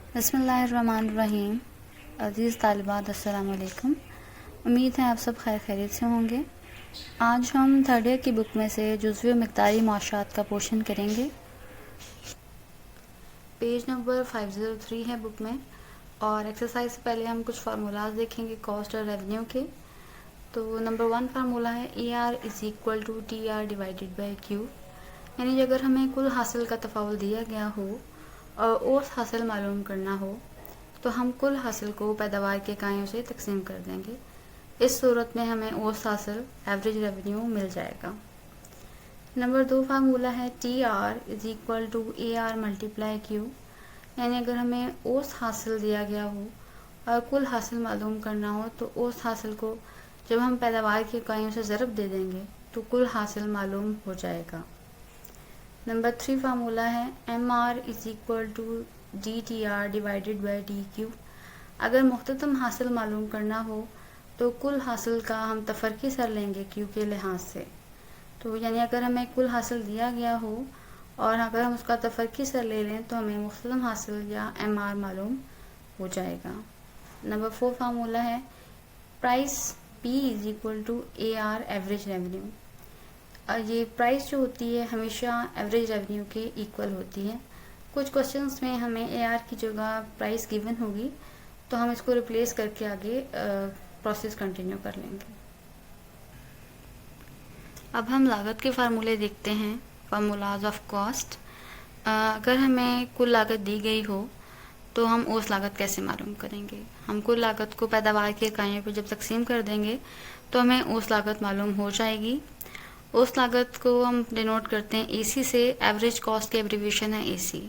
बिस्मिल्लाहिर्रहमानिर्रहीम। अज़ीज़ तालिबात अस्सलाम वालेकुम। उम्मीद है आप सब खैर खैरियत से होंगे। आज हम थर्ड ईयर की बुक में से जुज़वी मिक़दारी मुआशात का पोर्शन करेंगे। पेज नंबर 503 है बुक में, और एक्सरसाइज से पहले हम कुछ फार्मूलाज देखेंगे कॉस्ट और रेवेन्यू के। तो नंबर 1 फार्मूला है ER is equal to TR divided by Q। यानी अगर हमें कुल हासिल का तफावल दिया गया हो और औसत हासिल मालूम करना हो तो हम कुल हासिल को पैदावार के इकाइयों से तकसीम कर देंगे। इस सूरत में हमें औसत हासिल एवरेज रेवेन्यू मिल जाएगा। नंबर 2 फार्मूला है TR is equal to AR multiply Q। यानी अगर हमें औसत हासिल दिया गया हो और कुल हासिल मालूम करना हो तो औसत हासिल को जब हम पैदावार की इकाइयों से ज़रब दे देंगे तो कुल हासिल मालूम हो जाएगा। नंबर 3 फार्मूला है MR is equal to DTR divided by DQ। अगर मुख्ततम हासिल मालूम करना हो तो कुल हासिल का हम तफरकी सर लेंगे Q के लिहाज से। तो यानी अगर हमें कुल हासिल दिया गया हो और अगर हम उसका तफरकी सर ले लें तो हमें मुख्ततम हासिल या MR मालूम हो जाएगा। नंबर 4 फार्मूला है price P is equal to AR average revenue. ये प्राइस जो होती है हमेशा एवरेज रेवेन्यू के इक्वल होती है। कुछ क्वेश्चंस में हमें AR की जगह प्राइस गिवन होगी तो हम इसको रिप्लेस करके आगे प्रोसेस कंटिन्यू कर लेंगे। अब हम लागत के फार्मूले देखते हैं, फार्मूलाज ऑफ कॉस्ट। अगर हमें कुल लागत दी गई हो तो हम उस लागत कैसे मालूम करेंगे। हम कुल लागत को पैदावार की इकाइयों पर जब तकसीम कर देंगे तो हमें उस लागत मालूम हो जाएगी। उस लागत को हम डिनोट करते हैं AC से। एवरेज कॉस्ट की एब्रीविएशन है AC।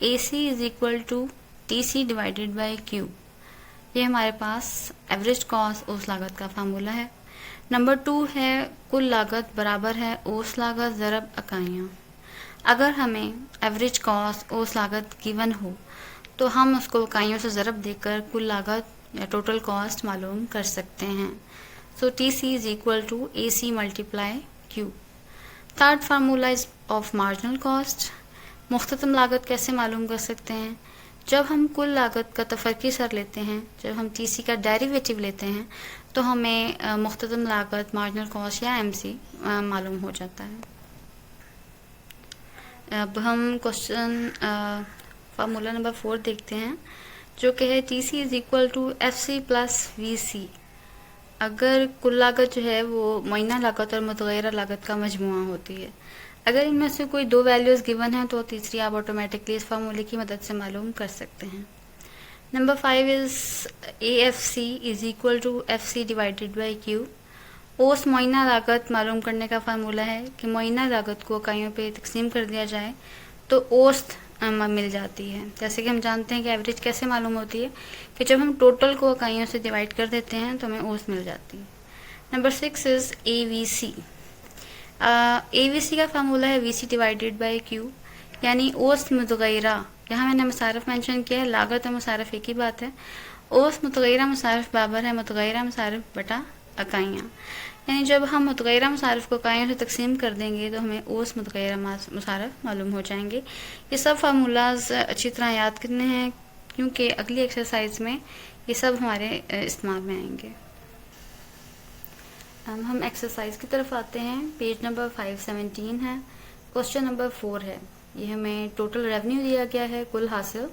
AC is equal to TC divided by Q। ये हमारे पास एवरेज कॉस्ट उस लागत का फार्मूला है। नंबर 2 है कुल लागत बराबर है औसत लागत ज़रब इकाइयाँ। अगर हमें एवरेज कॉस्ट औसत लागत गिवन हो तो हम उसको इकाइयों से ज़रब देकर कुल लागत या टोटल कॉस्ट मालूम कर सकते हैं। So TC is equal to AC multiply Q। Third formula is of marginal cost. मुख्ततम लागत कैसे मालूम कर सकते हैं। जब हम कुल लागत का तफरकी सर लेते हैं, जब हम TC का डेरिवेटिव लेते हैं तो हमें मुख्ततम लागत मार्जिनल कॉस्ट या MC मालूम हो जाता है। अब हम क्वेश्चन फार्मूला नंबर 4 देखते हैं जो कि है TC is equal to FC plus VC। अगर कुल लागत जो है वो महीना लागत और मुतगैरा लागत का मजमुआ होती है। अगर इनमें से कोई 2 वैल्यूज़ गिवन है तो तीसरी आप ऑटोमेटिकली इस फार्मूले की मदद से मालूम कर सकते हैं। Number 5 is AFC is equal to FC divided by Q। औसत महीना लागत मालूम करने का फार्मूला है कि महीना लागत को इकाइयों पे तकसीम कर दिया जाए तो औसत मिल जाती है। जैसे कि हम जानते हैं कि एवरेज कैसे मालूम होती है कि जब हम टोटल को इकाइयों से डिवाइड कर देते हैं तो हमें औसत मिल जाती है। Number 6 is AVC। AVC का फार्मूला है VC डिवाइडेड बाई Q। यानी औसत मुतगैरा, यहाँ मैंने मुसारफ मेंशन किया है, लागत और मुसारफ एक ही बात है। औसत मुतगैरा मुसारफ बराबर है मुतगैरा मुसारफ बटा इकाइयाँ। यानी जब हम मुतगैरा मुसारफ को इकाइयों से तकसीम कर देंगे तो हमें औसत मुतगैरा मुसारफ मालूम हो जाएंगे। ये सब फार्मूलाज अच्छी तरह याद करने हैं क्योंकि अगली एक्सरसाइज में ये सब हमारे इस्तेमाल में आएंगे। हम एक्सरसाइज की तरफ आते हैं। पेज नंबर 517 है। क्वेश्चन नंबर 4 है। ये हमें टोटल रेवेन्यू दिया गया है, कुल हासिल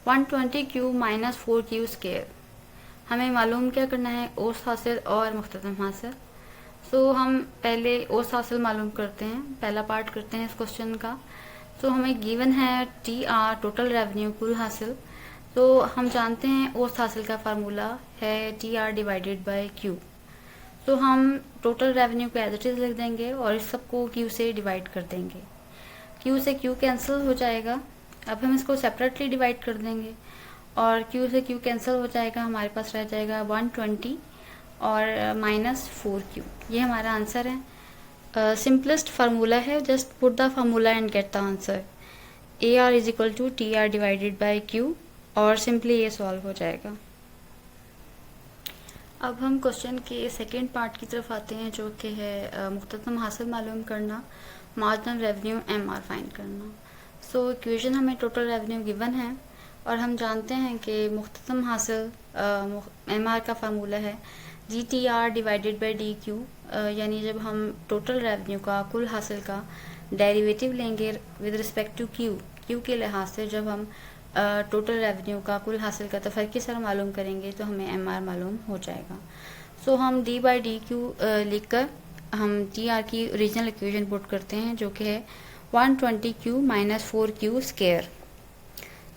120Q माइनस 4Q स्क्वायर। हमें मालूम क्या करना है, औसत हासिल और मुख्ततम हासिल। सो हम पहले औसत हासिल मालूम करते हैं, पहला पार्ट करते हैं इस क्वेश्चन का। सो हमें गिवन है TR टोटल रेवेन्यू कुल हासिल। तो हम जानते हैं औसत हासिल का फार्मूला है TR डिवाइडेड बाई Q। तो हम टोटल रेवेन्यू को एज इट इज़ लिख देंगे और इस सबको Q से डिवाइड कर देंगे। Q से Q कैंसिल हो जाएगा। अब हम इसको सेपरेटली डिवाइड कर देंगे और Q से Q कैंसिल हो जाएगा, हमारे पास रह जाएगा 120 और माइनस 4Q। ये हमारा आंसर है। सिंपलेस्ट फार्मूला है, just put the formula and get the answer. AR is equal to TR divided by Q और सिंपली ये सॉल्व हो जाएगा। अब हम क्वेश्चन के सेकेंड पार्ट की तरफ आते हैं जो कि है मुख्ततम हासिल मालूम करना, मार्जिनल रेवेन्यू MR फाइंड करना। सो इक्वेशन हमें टोटल रेवेन्यू गिवन है और हम जानते हैं कि मुख्तसम हासिल MR का फार्मूला है GTR डिवाइडेड बाई DQ, यानी जब हम टोटल रेवेन्यू का, कुल हासिल का डेरिवेटिव लेंगे विद रिस्पेक्ट टू Q के लिहाज से, जब हम टोटल रेवेन्यू का, कुल हासिल का तफरीकी सर मालूम करेंगे तो हमें MR मालूम हो जाएगा। सो हम D बाई DQ लिखकर हम TR की ओरिजिनल इक्वेशन पुट करते हैं, जो कि है 120Q माइनस 4Q स्क्वायर।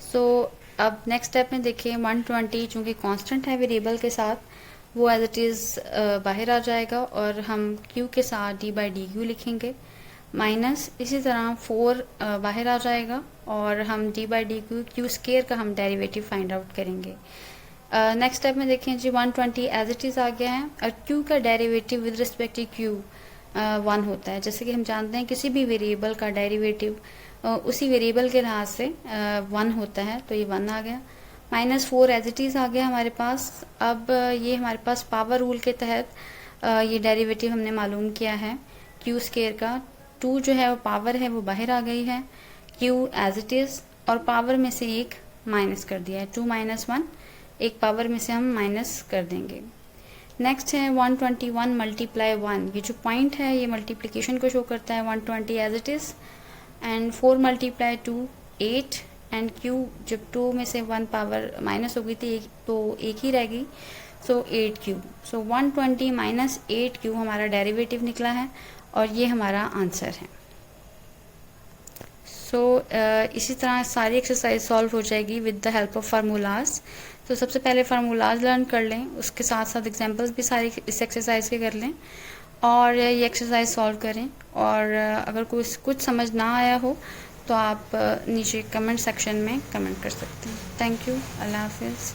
सो अब नेक्स्ट स्टेप में देखिए, 120 चूँकि कांस्टेंट है वेरिएबल के साथ, वो एज इट इज़ बाहर आ जाएगा और हम Q के साथ D बाई DQ लिखेंगे, माइनस इसी तरह 4 बाहर आ जाएगा और हम D by DQ Q square का हम डेरिवेटिव फाइंड आउट करेंगे। नेक्स्ट स्टेप में देखें जी, 120 एज इट इज़ आ गया है और Q का derivative with respect to Q 1 होता है। जैसे कि हम जानते हैं किसी भी वेरिएबल का डेरिवेटिव उसी वेरिएबल के लिहाज से 1 होता है, तो ये 1 आ गया। माइनस 4 एज इट इज़ आ गया हमारे पास। अब ये हमारे पास पावर रूल के तहत ये डेरिवेटिव हमने मालूम किया है Q स्क्वायर का। 2 जो है वो पावर है, वो बाहर आ गई है, Q एज इट इज़, और पावर में से एक माइनस कर दिया है, 2 माइनस 1, एक पावर में से हम माइनस कर देंगे। नेक्स्ट है 121 मल्टीप्लाई 1, ये जो पॉइंट है ये मल्टीप्लिकेशन को शो करता है, 120 as it is, and 4 multiply 2 8, and Q जब 2 में से 1 पावर माइनस हो गई थी तो एक ही रह गई, सो 8Q। सो 120 माइनस 8Q हमारा डेरिवेटिव निकला है और ये हमारा आंसर है। सो इसी तरह सारी एक्सरसाइज सॉल्व हो जाएगी with the help of formulas. तो सबसे पहले फार्मूलाज लर्न कर लें, उसके साथ साथ एग्जांपल्स भी सारे इस एक्सरसाइज के कर लें और ये एक्सरसाइज सॉल्व करें। और अगर कुछ समझ ना आया हो तो आप नीचे कमेंट सेक्शन में कमेंट कर सकते हैं। थैंक यू, अल्लाह हाफिज़।